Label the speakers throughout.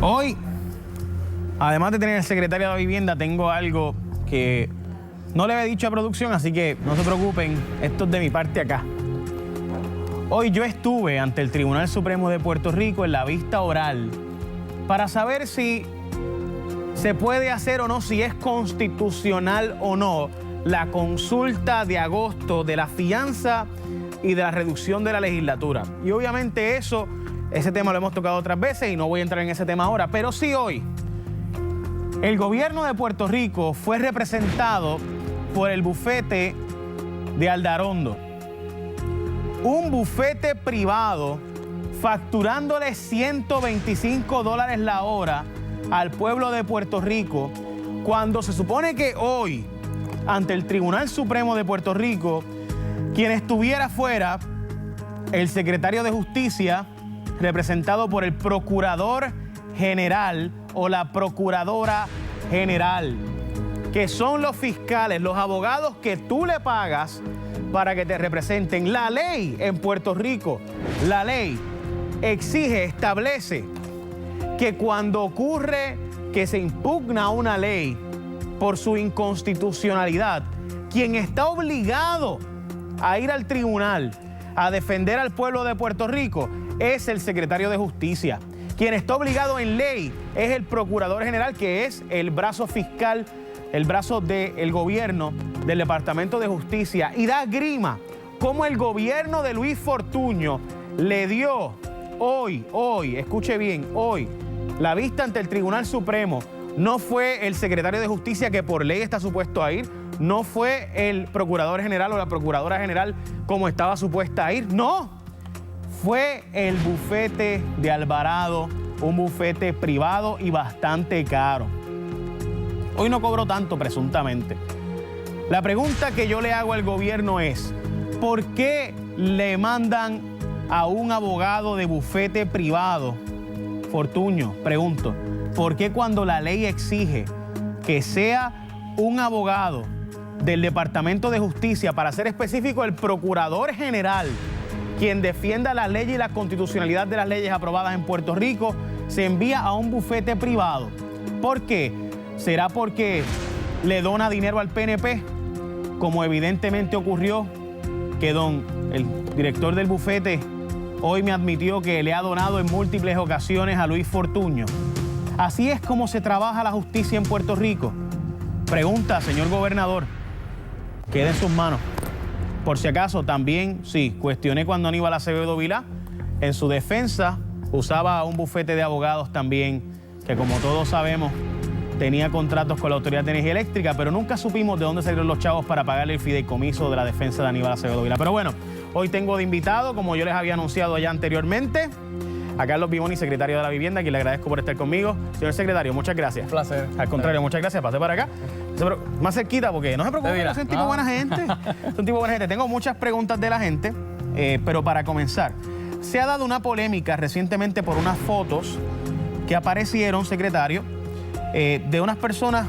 Speaker 1: Hoy, además de tener el secretario de la Vivienda, tengo algo que no le había dicho a producción, así que no se preocupen, esto es de mi parte acá. Hoy yo estuve ante el Tribunal Supremo de Puerto Rico en la vista oral para saber si se puede hacer o no, si es constitucional o no, la consulta de agosto de la fianza y de la reducción de la legislatura. Y obviamente ese tema lo hemos tocado otras veces y no voy a entrar en ese tema ahora, pero sí hoy. El gobierno de Puerto Rico fue representado por el bufete de Aldarondo. Un bufete privado facturándole $125 la hora al pueblo de Puerto Rico, cuando se supone que hoy, ante el Tribunal Supremo de Puerto Rico, quien estuviera fuera, el secretario de Justicia, representado por el Procurador General o la Procuradora General, que son los fiscales, los abogados que tú le pagas para que te representen. La ley en Puerto Rico, la ley exige, establece que cuando ocurre que se impugna una ley por su inconstitucionalidad, quien está obligado a ir al tribunal a defender al pueblo de Puerto Rico es el secretario de Justicia. Quien está obligado en ley es el Procurador General, que es el brazo fiscal, el brazo del gobierno del Departamento de Justicia. Y da grima cómo el gobierno de Luis Fortuño le dio hoy, escuche bien, hoy, la vista ante el Tribunal Supremo. No fue el secretario de Justicia, que por ley está supuesto a ir, no fue el Procurador General o la Procuradora General como estaba supuesta a ir, no. Fue el bufete de Alvarado, un bufete privado y bastante caro. Hoy no cobró tanto, presuntamente. La pregunta que yo le hago al gobierno es, ¿por qué le mandan a un abogado de bufete privado? Fortuño, pregunto, ¿por qué cuando la ley exige que sea un abogado del Departamento de Justicia, para ser específico el Procurador General, quien defienda las leyes y la constitucionalidad de las leyes aprobadas en Puerto Rico, se envía a un bufete privado? ¿Por qué? ¿Será porque le dona dinero al PNP? Como evidentemente ocurrió, que el director del bufete hoy me admitió que le ha donado en múltiples ocasiones a Luis Fortuño. ¿Así es como se trabaja la justicia en Puerto Rico? Pregunta, señor gobernador. Queda en sus manos. Por si acaso, también, sí, cuestioné cuando Aníbal Acevedo Vilá, en su defensa, usaba un bufete de abogados también, que como todos sabemos, tenía contratos con la Autoridad de Energía Eléctrica, pero nunca supimos de dónde salieron los chavos para pagarle el fideicomiso de la defensa de Aníbal Acevedo Vilá. Pero bueno, hoy tengo de invitado, como yo les había anunciado ya anteriormente, a Carlos Vivoni, secretario de la Vivienda, a quien le agradezco por estar conmigo. Señor secretario, muchas gracias.
Speaker 2: Un placer.
Speaker 1: Al contrario, muchas gracias. Pase para acá. Más cerquita, porque no se preocupe, yo soy un tipo buena gente. Soy un tipo buena gente. Tengo muchas preguntas de la gente, pero para comenzar, se ha dado una polémica recientemente por unas fotos que aparecieron, secretario, de unas personas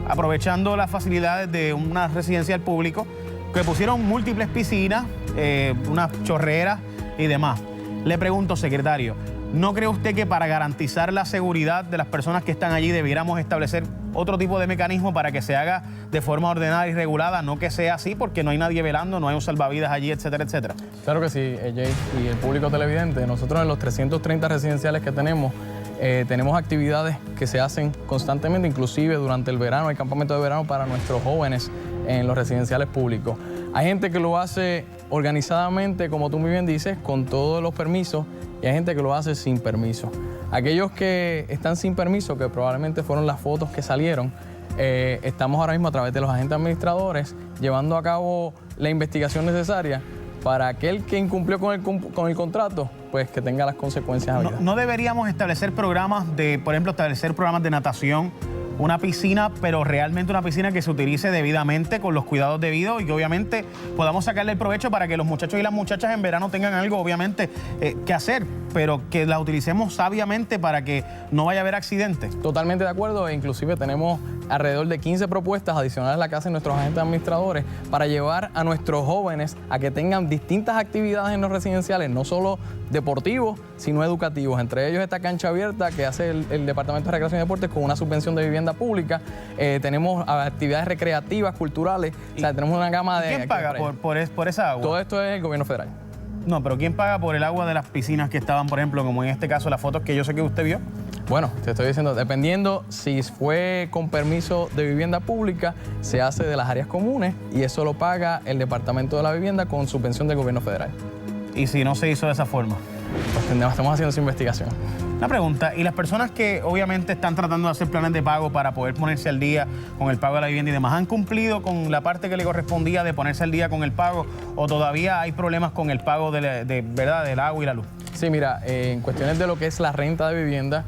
Speaker 1: aprovechando las facilidades de una residencial público, que pusieron múltiples piscinas, unas chorreras y demás. Le pregunto, secretario, ¿no cree usted que para garantizar la seguridad de las personas que están allí debiéramos establecer otro tipo de mecanismo para que se haga de forma ordenada y regulada, no que sea así porque no hay nadie velando, no hay un salvavidas allí, etcétera, etcétera?
Speaker 2: Claro que sí, Jay, y el público televidente. Nosotros en los 330 residenciales que tenemos actividades que se hacen constantemente, inclusive durante el verano, el campamento de verano para nuestros jóvenes en los residenciales públicos. Hay gente que lo hace organizadamente, como tú muy bien dices, con todos los permisos, y hay gente que lo hace sin permiso. Aquellos que están sin permiso, que probablemente fueron las fotos que salieron, estamos ahora mismo a través de los agentes administradores llevando a cabo la investigación necesaria para aquel que incumplió con el contrato, pues que tenga las consecuencias.
Speaker 1: No deberíamos establecer programas por ejemplo, establecer programas de natación, una piscina, pero realmente una piscina que se utilice debidamente, con los cuidados debidos, y que obviamente podamos sacarle el provecho para que los muchachos y las muchachas en verano tengan algo, obviamente, que hacer, pero que la utilicemos sabiamente para que no vaya a haber accidentes?
Speaker 2: Totalmente de acuerdo, e inclusive tenemos alrededor de 15 propuestas adicionales a la que hacen nuestros agentes administradores para llevar a nuestros jóvenes a que tengan distintas actividades en los residenciales, no solo deportivos, sino educativos. Entre ellos esta cancha abierta que hace el Departamento de Recreación y Deportes con una subvención de vivienda pública. Tenemos actividades recreativas, culturales, o sea, tenemos una gama de...
Speaker 1: ¿Quién paga por esa agua?
Speaker 2: Todo esto es el gobierno federal.
Speaker 1: No, pero ¿quién paga por el agua de las piscinas que estaban, por ejemplo, como en este caso las fotos que yo sé que usted vio?
Speaker 2: Bueno, te estoy diciendo, dependiendo si fue con permiso de vivienda pública, se hace de las áreas comunes y eso lo paga el Departamento de la Vivienda con subvención del gobierno federal.
Speaker 1: ¿Y si no se hizo de esa forma?
Speaker 2: Pues estamos haciendo esa investigación.
Speaker 1: Una pregunta, ¿y las personas que obviamente están tratando de hacer planes de pago para poder ponerse al día con el pago de la vivienda y demás, han cumplido con la parte que le correspondía de ponerse al día con el pago o todavía hay problemas con el pago ¿verdad? del agua y la luz?
Speaker 2: Sí, mira, en cuestiones de lo que es la renta de vivienda,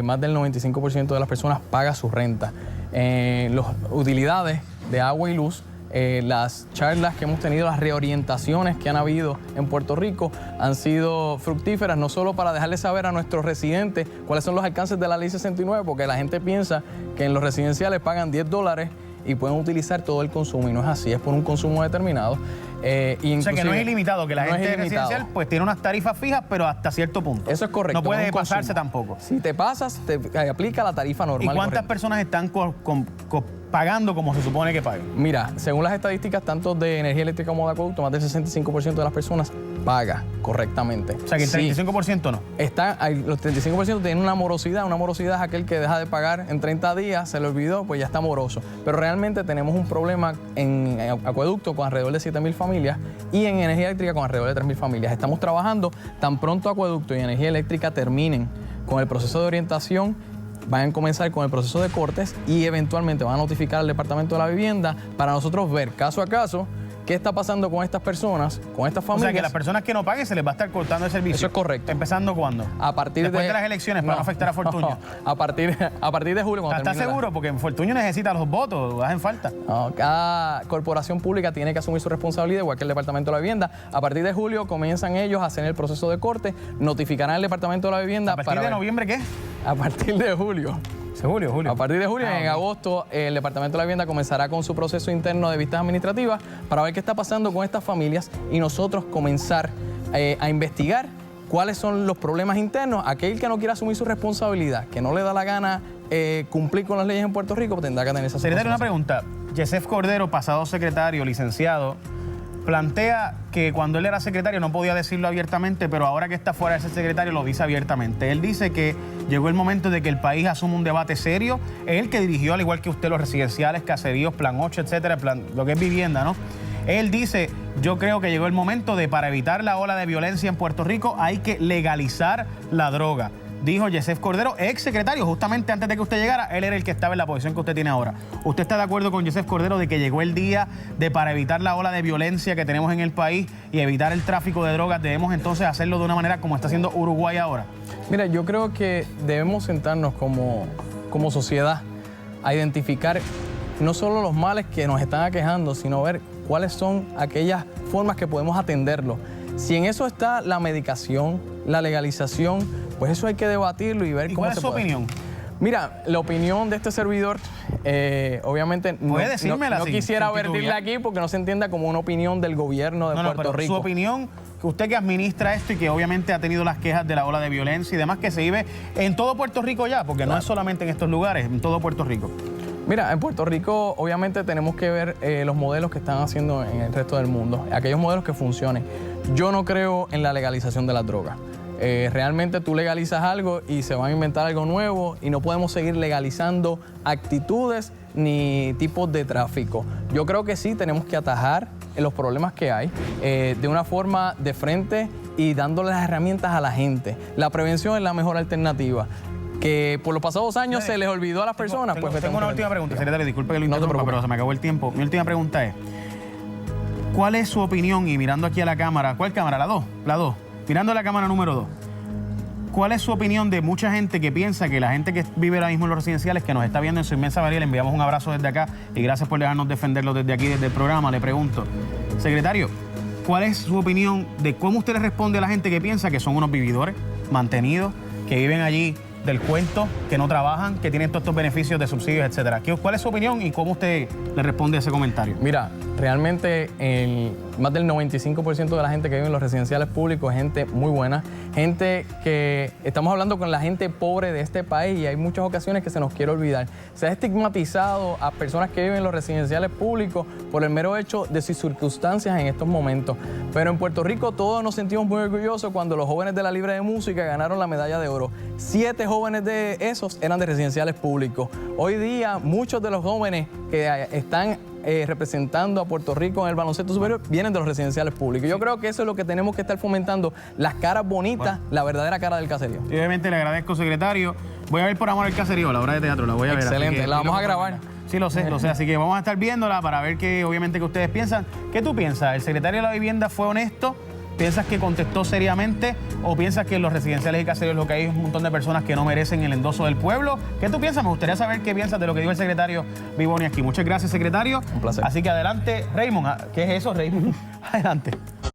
Speaker 2: más del 95% de las personas paga su renta. Las utilidades de agua y luz, las charlas que hemos tenido, las reorientaciones que han habido en Puerto Rico han sido fructíferas, no solo para dejarles saber a nuestros residentes cuáles son los alcances de la Ley 69, porque la gente piensa que en los residenciales pagan $10 y pueden utilizar todo el consumo, y no es así, es por un consumo determinado.
Speaker 1: O sea que no es ilimitado, que la gente residencial pues tiene unas tarifas fijas, pero hasta cierto punto.
Speaker 2: Eso es correcto.
Speaker 1: No puede pasarse tampoco.
Speaker 2: Si te pasas, te aplica la tarifa normal.
Speaker 1: ¿Y cuántas personas están pagando como se supone que paguen?
Speaker 2: Mira, según las estadísticas tanto de energía eléctrica como de acueducto, más del 65% de las personas paga correctamente.
Speaker 1: O sea que el 35% no.
Speaker 2: Los 35% tienen una morosidad. Una morosidad es aquel que deja de pagar en 30 días, se le olvidó, pues ya está moroso. Pero realmente tenemos un problema en acueducto con alrededor de 7,000 familias y en energía eléctrica con alrededor de 3,000 familias. Estamos trabajando tan pronto acueducto y energía eléctrica terminen con el proceso de orientación, van a comenzar con el proceso de cortes y eventualmente van a notificar al Departamento de la Vivienda para nosotros ver caso a caso qué está pasando con estas personas, con estas familias.
Speaker 1: O sea, que las personas que no paguen se les va a estar cortando el servicio.
Speaker 2: Eso es correcto.
Speaker 1: ¿Empezando cuándo? Después de las elecciones, para no afectar a Fortuño.
Speaker 2: No, a partir de julio.
Speaker 1: ¿Estás seguro? Porque Fortuño necesita los votos, hacen falta.
Speaker 2: No, cada corporación pública tiene que asumir su responsabilidad, igual que el Departamento de la Vivienda. A partir de julio comienzan ellos a hacer el proceso de corte, notificarán al Departamento de la Vivienda.
Speaker 1: ¿A partir de noviembre qué?
Speaker 2: A partir de julio.
Speaker 1: Julio.
Speaker 2: A partir de julio, en agosto, el Departamento de la Vivienda comenzará con su proceso interno de vistas administrativas para ver qué está pasando con estas familias y nosotros comenzar a investigar cuáles son los problemas internos. Aquel que no quiera asumir su responsabilidad, que no le da la gana cumplir con las leyes en Puerto Rico, tendrá que tener esa situación.
Speaker 1: Secretario, una pregunta. Yesef Cordero, pasado secretario, licenciado, plantea que cuando él era secretario no podía decirlo abiertamente, pero ahora que está fuera de ser secretario lo dice abiertamente. Él dice que llegó el momento de que el país asuma un debate serio. Es el que dirigió, al igual que usted, los residenciales, caseríos, Plan 8, etcétera, lo que es vivienda, ¿no? Él dice, yo creo que llegó el momento de, para evitar la ola de violencia en Puerto Rico, hay que legalizar la droga. Dijo Yesef Cordero, ex secretario, justamente antes de que usted llegara, él era el que estaba en la posición que usted tiene ahora. ¿Usted está de acuerdo con Yesef Cordero de que llegó el día de, para evitar la ola de violencia que tenemos en el país y evitar el tráfico de drogas, debemos entonces hacerlo de una manera como está haciendo Uruguay ahora?
Speaker 2: Mira, yo creo que debemos sentarnos como sociedad a identificar no solo los males que nos están aquejando, sino ver cuáles son aquellas formas que podemos atenderlo. Si en eso está la medicación, la legalización, pues eso hay que debatirlo y ver cómo se puede.
Speaker 1: ¿Cuál es su opinión?
Speaker 2: Mira, la opinión de este servidor, obviamente no quisiera vertirla aquí porque no se entienda como una opinión del gobierno de Puerto Rico.
Speaker 1: Su opinión, que usted que administra esto y que obviamente ha tenido las quejas de la ola de violencia y demás que se vive en todo Puerto Rico ya, porque no es solamente en estos lugares, en todo Puerto Rico.
Speaker 2: Mira, en Puerto Rico obviamente tenemos que ver los modelos que están haciendo en el resto del mundo, aquellos modelos que funcionen. Yo no creo en la legalización de las drogas. Realmente tú legalizas algo y se va a inventar algo nuevo y no podemos seguir legalizando actitudes ni tipos de tráfico. Yo creo que sí tenemos que atajar los problemas que hay de una forma de frente y dándole las herramientas a la gente. La prevención es la mejor alternativa. Que por los pasados años se les olvidó a las personas.
Speaker 1: Tengo una última pregunta, secretario, disculpe que lo interrumpa, pero se me acabó el tiempo. Mi última pregunta es, ¿cuál es su opinión? Y mirando aquí a la cámara, ¿cuál cámara? La 2. Mirando a la cámara número 2. ¿Cuál es su opinión de mucha gente que piensa que la gente que vive ahora mismo en los residenciales, que nos está viendo en su inmensa mayoría, le enviamos un abrazo desde acá y gracias por dejarnos defenderlo desde aquí, desde el programa? Le pregunto, secretario, ¿cuál es su opinión de cómo usted le responde a la gente que piensa que son unos vividores, mantenidos, que viven allí del cuento, que no trabajan, que tienen todos estos beneficios de subsidios, etcétera. ¿Cuál es su opinión y cómo usted le responde a ese comentario?
Speaker 2: Mira, realmente más del 95% de la gente que vive en los residenciales públicos es gente muy buena, gente que estamos hablando con la gente pobre de este país y hay muchas ocasiones que se nos quiere olvidar. Se ha estigmatizado a personas que viven en los residenciales públicos por el mero hecho de sus circunstancias en estos momentos. Pero en Puerto Rico todos nos sentimos muy orgullosos cuando los jóvenes de la Libre de Música ganaron la medalla de oro. 7 jóvenes de esos eran de residenciales públicos. Hoy día muchos de los jóvenes que están representando a Puerto Rico en el baloncesto superior vienen de los residenciales públicos. Yo creo que eso es lo que tenemos que estar fomentando, las caras bonitas, la verdadera cara del caserío.
Speaker 1: Y obviamente le agradezco, secretario. Voy a ver Por Amor al Caserío, la obra de teatro, la voy a ver.
Speaker 2: Excelente, la vamos a grabar.
Speaker 1: Sí, lo sé, así que vamos a estar viéndola para ver qué, obviamente, que ustedes piensan. ¿Qué tú piensas? ¿El secretario de la Vivienda fue honesto? ¿Piensas que contestó seriamente? ¿O piensas que en los residenciales y caseríos lo que hay es un montón de personas que no merecen el endoso del pueblo? ¿Qué tú piensas? Me gustaría saber qué piensas de lo que dijo el secretario Vivoni aquí. Muchas gracias, secretario.
Speaker 2: Un placer.
Speaker 1: Así que adelante, Raymond. ¿Qué es eso, Raymond? Adelante.